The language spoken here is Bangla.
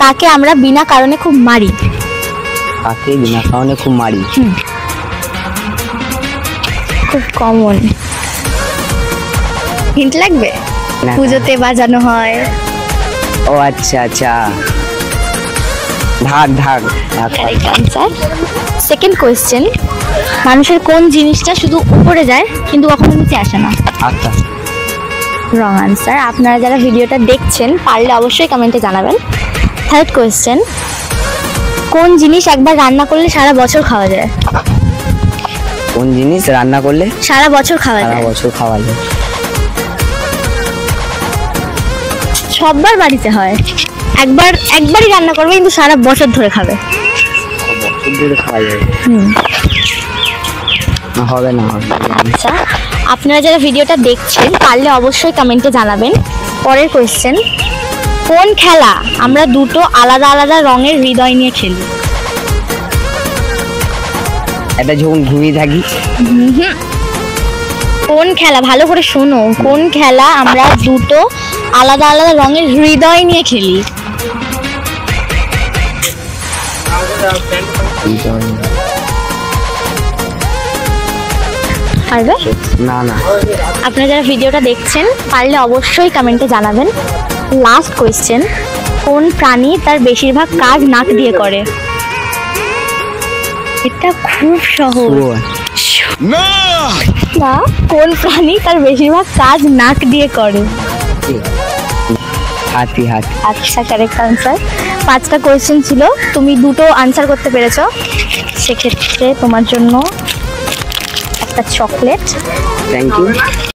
কাকে আমরা বিনা কারণে খুব মারি? কাকে বিনা কারণে খুব মারি? খুব কমন। হিন্ট লাগবে? পুজোতে বাজানো হয়। ও আচ্ছা আচ্ছা, ঢাক ঢাক। Correct answer. সেকেন্ড কোয়েশ্চেন, মানুষের কোন জিনিসটা শুধু উপরে যায় কিন্তু কখনো নিচে আসে না? আচ্ছা, রং আনসার। আপনারা যারা ভিডিওটা দেখছেন পারলে অবশ্যই কমেন্টে জানাবেন। থার্ড কোয়েশ্চেন, কোন জিনিস একবার রান্না করলে সারা বছর খাওয়া যায়? কোন জিনিস রান্না করলে সারা বছর খাওয়া সারা যায়? বছর খাওয়া যায়? সববার বাড়িতে হয়, একবারই রান্না করবে কিন্তু সারা বছর ধরে খাবে। বছর ধরে খাওয়া যায়? হবে না, হবে। আচ্ছা, আপনারা যারা ভিডিওটা দেখছেন পারলে অবশ্যই কমেন্টে জানাবেন। পরের কোয়েশ্চেন, কোন খেলা আমরা দুটো আলাদা আলাদা রঙের হৃদয় নিয়ে খেলি? এটা যখন ঘুমিয়ে থাকি। কোন খেলা, ভালো করে শোনো, কোন খেলা আমরা দুটো আলাদা আলাদা রঙের হৃদয় নিয়ে খেলি? পারবে? না না। আপনারা যারা ভিডিওটা দেখছেন পারলে অবশ্যই কমেন্টে জানাবেন। লাস্ট কোয়েশ্চেন, কোন প্রাণী তার বেশিরভাগ কাজ নাক দিয়ে করে? এটা খুব সহজ। না, না, কোন প্রাণী তার বেশিরভাগ কাজ নাক দিয়ে করে? হাতি হাতি। আচ্ছা, কারেক্ট আনসার। 5টা কোয়েশ্চেন ছিল, তুমি দুটো আনসার করতে পেরেছো, সেক্ষেত্রে তোমার জন্য একটা চকলেট। Thank you.